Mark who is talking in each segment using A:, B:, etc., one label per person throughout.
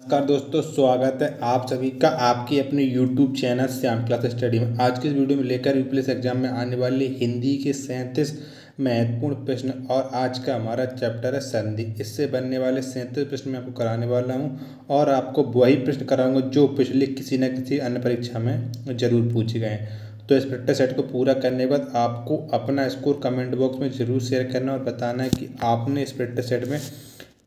A: नमस्कार दोस्तों, स्वागत है आप सभी का आपके अपने YouTube channel Shyam class study में। आज की इस वीडियो में लेकर यूपीएससी एग्जाम में आने वाले हिंदी के 37 महत्वपूर्ण प्रश्न और आज का हमारा चैप्टर है संधि। इससे बनने वाले 37 प्रश्न मैं आपको कराने वाला हूं और आपको वही प्रश्न कराऊंगा जो पिछले किसी न किसी अन्य परीक्षा में जरूर पूछे गए हैं। तो इस प्रैक्टिस सेट को पूरा करने के बाद आपको अपना स्कोर कमेंट बॉक्स में ज़रूर शेयर करना और बताना है कि आपने इस प्रैक्टिस सेट में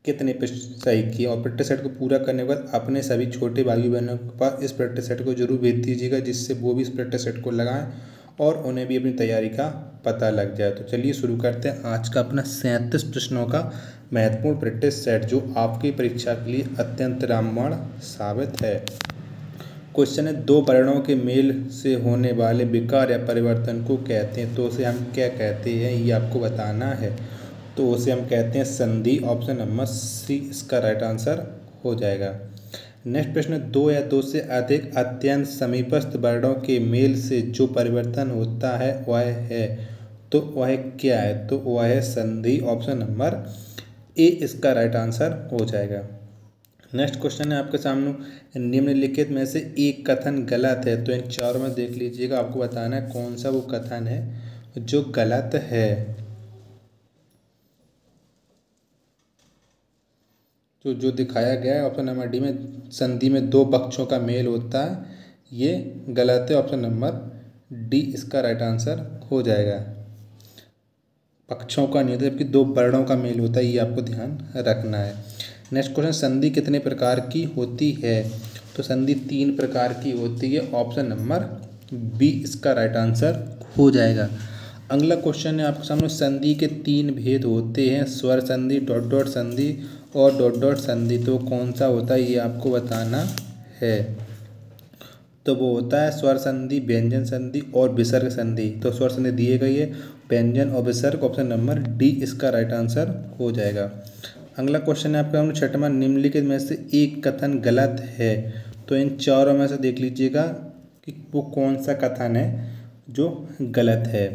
A: कितने प्रश्न सही किए। और प्रैक्टिस सेट को पूरा करने के बाद अपने सभी छोटे भाई बहनों के पास इस प्रैक्टिस सेट को जरूर भेज दीजिएगा, जिससे वो भी इस प्रैक्टिस सेट को लगाएं और उन्हें भी अपनी तैयारी का पता लग जाए। तो चलिए शुरू करते हैं आज का अपना 37 प्रश्नों का महत्वपूर्ण प्रैक्टिस सेट, जो आपकी परीक्षा के लिए अत्यंत रामबाण साबित है। क्वेश्चन है, दो वर्णों के मेल से होने वाले विकार या परिवर्तन को कहते हैं, तो उसे हम क्या कहते हैं ये आपको बताना है। तो उसे हम कहते हैं संधि। ऑप्शन नंबर सी इसका राइट आंसर हो जाएगा। नेक्स्ट प्रश्न, दो या दो से अधिक अत्यंत समीपस्थ वर्णों के मेल से जो परिवर्तन होता है वह है, तो वह क्या है। तो वह है संधि। ऑप्शन नंबर ए इसका राइट आंसर हो जाएगा। नेक्स्ट क्वेश्चन है आपके सामने, निम्नलिखित में से एक कथन गलत है, तो इन चारों में देख लीजिएगा, आपको बताना है कौन सा वो कथन है जो गलत है। जो दिखाया गया है ऑप्शन नंबर डी में, संधि में दो पक्षों का मेल होता है, ये गलत है। ऑप्शन नंबर डी इसका राइट आंसर हो जाएगा। पक्षों का नहीं होता, जबकि दो वर्णों का मेल होता है, ये आपको ध्यान रखना है। नेक्स्ट क्वेश्चन, संधि कितने प्रकार की होती है। तो संधि 3 प्रकार की होती है। ऑप्शन नंबर बी इसका राइट आंसर हो जाएगा। अगला क्वेश्चन है आपके सामने, संधि के 3 भेद होते हैं, स्वर संधि, डॉट डॉट संधि और डॉट डॉट संधि। तो कौन सा होता है ये आपको बताना है। तो वो होता है स्वर संधि, व्यंजन संधि और विसर्ग संधि। तो स्वर संधि दिए गई है, व्यंजन और विसर्ग। ऑप्शन नंबर डी इसका राइट आंसर हो जाएगा। अगला क्वेश्चन है आपका छठवां, निम्नलिखित में से एक कथन गलत है, तो इन चारों में से देख लीजिएगा कि वो कौन सा कथन है जो गलत है।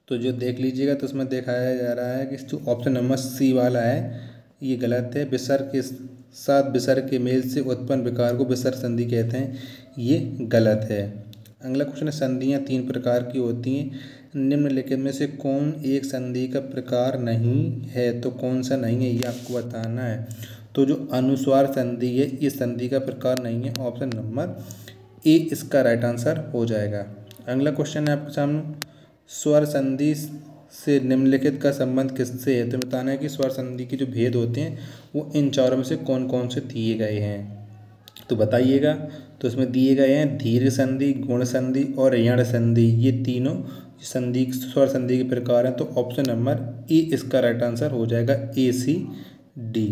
A: तो जो देख लीजिएगा तो उसमें दिखाया जा रहा है कि जो ऑप्शन नंबर सी वाला है ये गलत है। विसर्ग के साथ विसर्ग के मेल से उत्पन्न विकार को विसर्ग संधि कहते हैं, ये गलत है। अगला क्वेश्चन है, संधियाँ 3 प्रकार की होती हैं, निम्नलिखित में से कौन एक संधि का प्रकार नहीं है। तो कौन सा नहीं है ये आपको बताना है। तो जो अनुस्वार संधि है ये संधि का प्रकार नहीं है। ऑप्शन नंबर ए इसका राइट आंसर हो जाएगा। अगला क्वेश्चन है आपके सामने, स्वर संधि से निम्नलिखित का संबंध किससे है। तो बताना है कि स्वर संधि के जो भेद होते हैं वो इन चारों में से कौन कौन से दिए गए हैं, तो बताइएगा। तो इसमें दिए गए हैं धीर संधि, गुण संधि और यण संधि। ये तीनों संधि स्वर संधि के प्रकार हैं। तो ऑप्शन नंबर ए इसका राइट आंसर हो जाएगा, ए सी डी।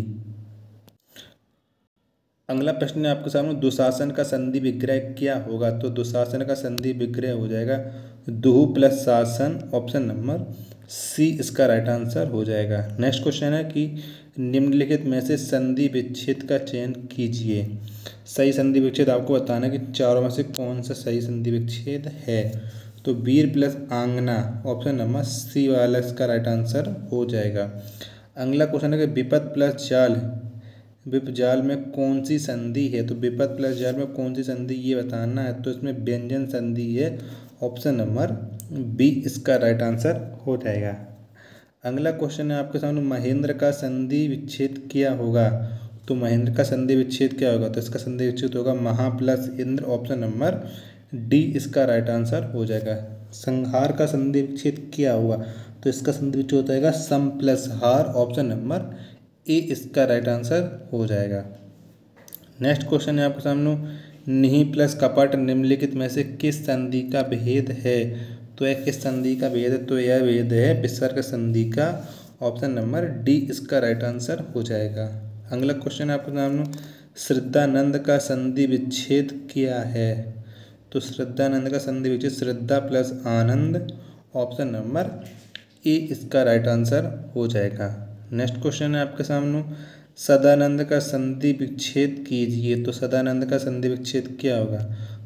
A: अगला प्रश्न है आपके सामने, दुशासन का संधि विग्रह क्या होगा। तो दुशासन का संधि विग्रह हो जाएगा दुहु प्लस शासन। ऑप्शन नंबर सी इसका राइट आंसर हो जाएगा। नेक्स्ट क्वेश्चन है कि निम्नलिखित में से संधि विच्छेद का चयन कीजिए। सही संधि विच्छेद आपको बताना है कि चारों में से कौन सा सही संधि विच्छेद है। तो वीर प्लस आंगना। ऑप्शन नंबर सी वाला इसका राइट आंसर हो जाएगा। अगला क्वेश्चन है कि विपद प्लस जाल, विप जाल में कौन सी संधि है। तो विपद प्लस जाल में कौन सी संधि ये बताना है। तो इसमें व्यंजन संधि है। ऑप्शन नंबर बी इसका राइट आंसर हो जाएगा। अगला क्वेश्चन है आपके सामने, महेंद्र का संधि विच्छेद क्या होगा। तो महेंद्र का संधि विच्छेद क्या होगा। तो इसका संधि विच्छेद होगा महा plus Indra. Option number D इसका राइट आंसर हो जाएगा। संहार का संधि विच्छेद क्या हुआ। तो इसका संधि विच्छेद हो जाएगा सम प्लस हार। ऑप्शन नंबर ए इसका राइट आंसर हो जाएगा। नेक्स्ट क्वेश्चन है आपके सामने, निहि प्लस कपट निम्नलिखित में से किस संधि का भेद है। तो यह किस संधि का भेद है। तो यह भेद है विसर्ग संधि का। ऑप्शन नंबर डी इसका राइट आंसर हो जाएगा। अगला क्वेश्चन है आपके सामने, श्रद्धानंद का संधि विच्छेद क्या है। तो श्रद्धानंद का संधि विच्छेद श्रद्धा प्लस आनंद। ऑप्शन नंबर ए इसका राइट आंसर हो जाएगा। नेक्स्ट क्वेश्चन है आपके सामने, सदानंद का संधि विच्छेद कीजिए। तो सदानंद का संधि विच्छेद क्या होगा।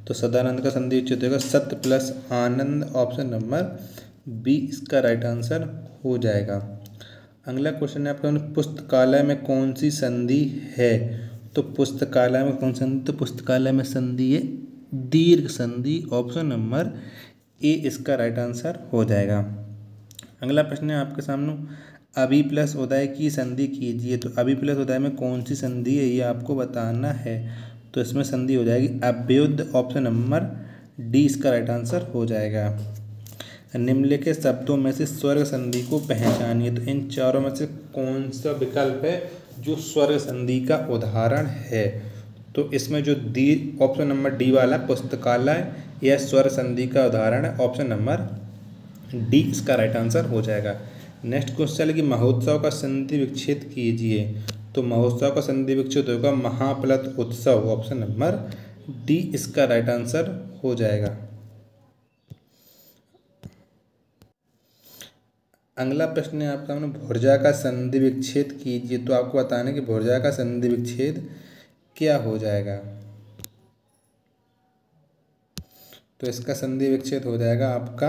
A: तो सदानंद का संधि विच्छेद होगा सत्य प्लस आनंद। ऑप्शन नंबर बी इसका राइट आंसर हो जाएगा। अगला क्वेश्चन है आपका, पुस्तकालय में कौन सी संधि है। तो पुस्तकालय में कौन संधि, तो पुस्तकालय में संधि है दीर्घ संधि, ऑप्शन नंबर ए इसका राइट आंसर हो जाएगा। अगला प्रश्न है आपके सामने, अभी प्लस उदय की संधि कीजिए। तो अभी प्लस उदय में कौन सी संधि है ये आपको बताना है। तो इसमें संधि हो जाएगी अभ्युदय, ऑप्शन नंबर डी इसका राइट आंसर हो जाएगा। निम्नलिखित शब्दों में से स्वर्ग संधि को पहचानिए। तो इन चारों में से कौन सा विकल्प है जो स्वर्ग संधि का उदाहरण है। तो इसमें जो डी ऑप्शन नंबर डी वाला पुस्तकालय यह स्वर्ग संधि का उदाहरण है, ऑप्शन नंबर डी इसका राइट आंसर हो जाएगा। नेक्स्ट क्वेश्चन है कि महोत्सव का संधि विच्छेद कीजिए। तो महोत्सव का संधि विच्छेद होगा महाप्लत उत्सव, ऑप्शन नंबर डी इसका राइट आंसर हो जाएगा। अगला प्रश्न है आपका सामने, भुर्जा का संधि विच्छेद कीजिए। तो आपको बताना है कि भुर्जा का संधि विच्छेद क्या हो जाएगा। तो इसका संधि विच्छेद हो जाएगा आपका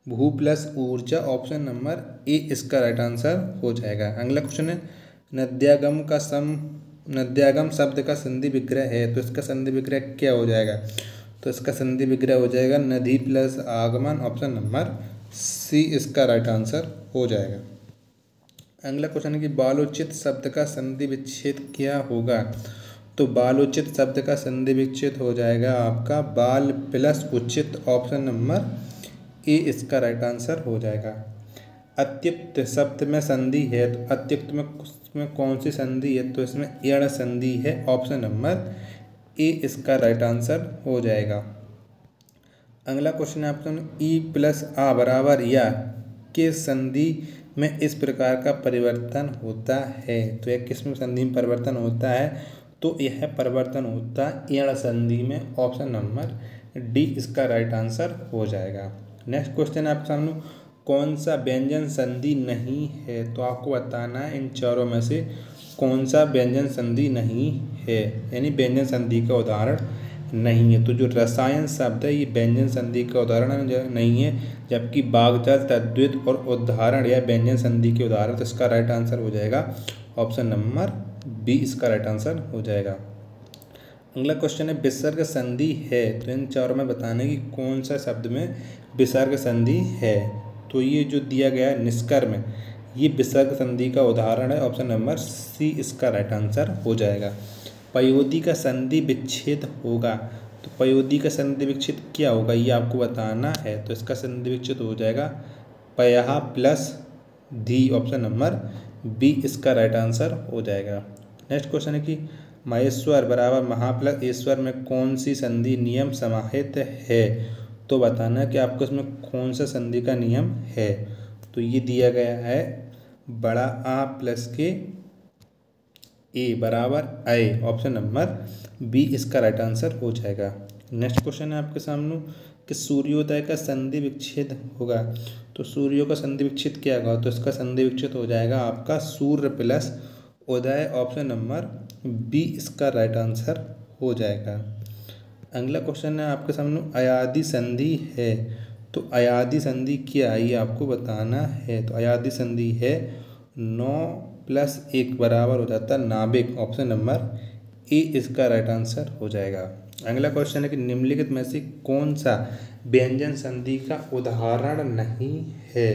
A: भू प्लस ऊर्जा, ऑप्शन नंबर ए इसका राइट आंसर हो जाएगा। अगला क्वेश्चन है, नद्यागम शब्द का संधि विग्रह है। तो इसका संधि विग्रह क्या हो जाएगा। तो इसका संधि विग्रह हो जाएगा नदी प्लस आगमन, ऑप्शन नंबर सी इसका राइट आंसर हो जाएगा। अगला क्वेश्चन है कि बालोचित शब्द का संधि विच्छेद क्या होगा। तो बालोचित शब्द का संधि विच्छेद हो जाएगा आपका बाल प्लस उचित, ऑप्शन नंबर ए इसका राइट आंसर हो जाएगा। अत्युक्त शब्द में संधि है। तो अत्युक्त में कौन सी संधि है। तो इसमें यण संधि है, ऑप्शन नंबर ए इसका राइट आंसर हो जाएगा। अगला क्वेश्चन है आपका, ई प्लस आ बराबर या के संधि में इस प्रकार का परिवर्तन होता है। तो यह किस में संधि में परिवर्तन होता है। तो यह परिवर्तन होता है यण संधि में, ऑप्शन नंबर डी इसका राइट आंसर हो जाएगा। नेक्स्ट क्वेश्चन है आपके सामने, कौन सा व्यंजन संधि नहीं है। तो आपको बताना है इन चारों में से कौन सा व्यंजन संधि नहीं है, यानी व्यंजन संधि का उदाहरण नहीं है। तो जो रसायन शब्द है ये व्यंजन संधि का उदाहरण नहीं है, जबकि बागजात, तद्धित और उदाहरण यह व्यंजन संधि के उदाहरण। तो इसका राइट आंसर हो जाएगा ऑप्शन नंबर बी इसका राइट आंसर हो जाएगा। अगला क्वेश्चन है, विसर्ग संधि है। तो इन चारों में बताने की कौन सा शब्द में विसर्ग संधि है। तो ये जो दिया गया है निष्कर्म, ये विसर्ग संधि का उदाहरण है, ऑप्शन नंबर सी इसका राइट आंसर हो जाएगा। पयोधी का संधि विच्छेद होगा। तो पयोधी का संधि विच्छेद क्या होगा ये आपको बताना है। तो इसका संधि विच्छेद हो जाएगा पयः प्लस धी, ऑप्शन नंबर बी इसका राइट आंसर हो जाएगा। नेक्स्ट क्वेश्चन है कि महेश्वर बराबर महा प्लस ईश्वर में कौन सी संधि नियम समाहित है। तो बताना कि आपको इसमें कौन सा संधि का नियम है। तो ये दिया गया है बड़ा आ प्लस के ए बराबर आई, ऑप्शन नंबर बी इसका राइट आंसर हो जाएगा। नेक्स्ट क्वेश्चन है आपके सामने कि सूर्योदय का संधि विच्छेद होगा। तो सूर्यों का संधि विच्छेद क्या होगा। तो इसका संधि विच्छेद हो जाएगा आपका सूर्य प्लस उदय, ऑप्शन नंबर बी इसका राइट आंसर हो जाएगा। अगला क्वेश्चन है आपके सामने, अयादि संधि है। तो अयादि संधि क्या है ये आपको बताना है। तो अयादि संधि है 9 प्लस 1 बराबर हो जाता है नाभिक, ऑप्शन नंबर ए इसका राइट आंसर हो जाएगा। अगला क्वेश्चन है कि निम्नलिखित में से कौन सा व्यंजन संधि का उदाहरण नहीं है।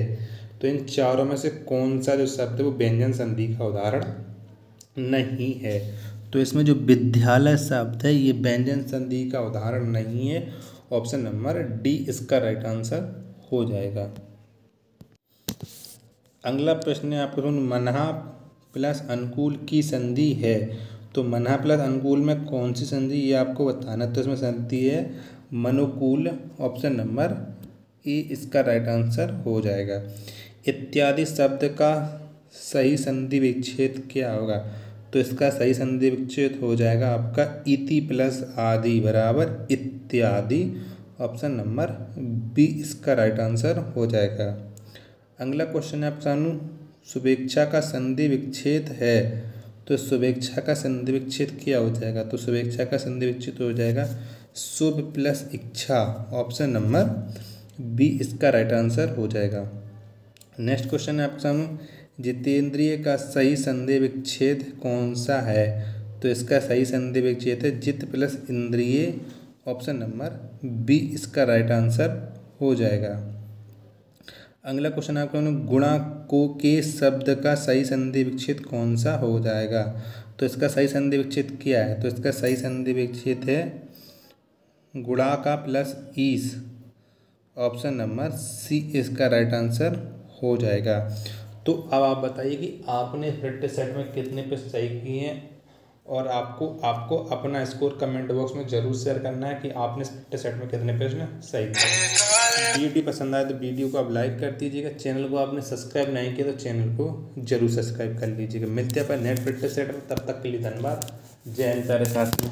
A: तो इन चारों में से कौन सा जो शब्द है वो व्यंजन संधि का उदाहरण नहीं है। तो इसमें जो विद्यालय शब्द है ये व्यंजन संधि का उदाहरण नहीं है, ऑप्शन नंबर डी इसका राइट आंसर हो जाएगा। अगला प्रश्न है आपको, मन्हा प्लस अनुकूल की संधि है। तो मन्हा प्लस अनुकूल में कौन सी संधि ये आपको बताना। तो इसमें संधि है मनुकूल, ऑप्शन नंबर ए इसका राइट आंसर हो जाएगा। इत्यादि शब्द का सही संधि विच्छेद क्या होगा। तो इसका सही संधि विच्छेद हो जाएगा आपका इति प्लस आदि बराबर इत्यादि, ऑप्शन नंबर बी इसका राइट आंसर हो जाएगा। अगला क्वेश्चन है आपके सामने, शुभेच्छा का संधि विच्छेद है। तो शुभेच्छा का संधि विच्छेद क्या हो जाएगा। तो शुभेच्छा का संधि विच्छेद हो जाएगा शुभ प्लस इच्छा, ऑप्शन नंबर बी इसका राइट आंसर हो जाएगा। नेक्स्ट क्वेश्चन है आपके सामने, जितेंद्रिय का सही संधि विच्छेद कौन सा है। तो इसका सही संधि विच्छेद है जित प्लस इंद्रिय, ऑप्शन नंबर बी इसका राइट आंसर हो जाएगा। अगला क्वेश्चन आपका गुणा को के शब्द का सही संधि विच्छेद कौन सा हो जाएगा? तो इसका सही संधि विच्छेद क्या है? तो इसका सही संधि विच्छेद है गुणा का प्लस ईस, ऑप्शन नंबर सी इसका राइट आंसर हो जाएगा। तो अब आप बताइए कि आपने प्रैक्टिस सेट में कितने प्रश्न सही किए हैं, और आपको अपना स्कोर कमेंट बॉक्स में जरूर शेयर करना है कि आपने प्रैक्टिस सेट में कितने प्रश्न सही किए। वीडियो पसंद आए तो वीडियो को आप लाइक कर दीजिएगा, चैनल को आपने सब्सक्राइब नहीं किया तो चैनल को जरूर सब्सक्राइब कर लीजिएगा। मिलते हैं पर नेट प्रैक्टिस सेट में, तब तक के लिए धन्यवाद। जय हिंद सारे साथियों।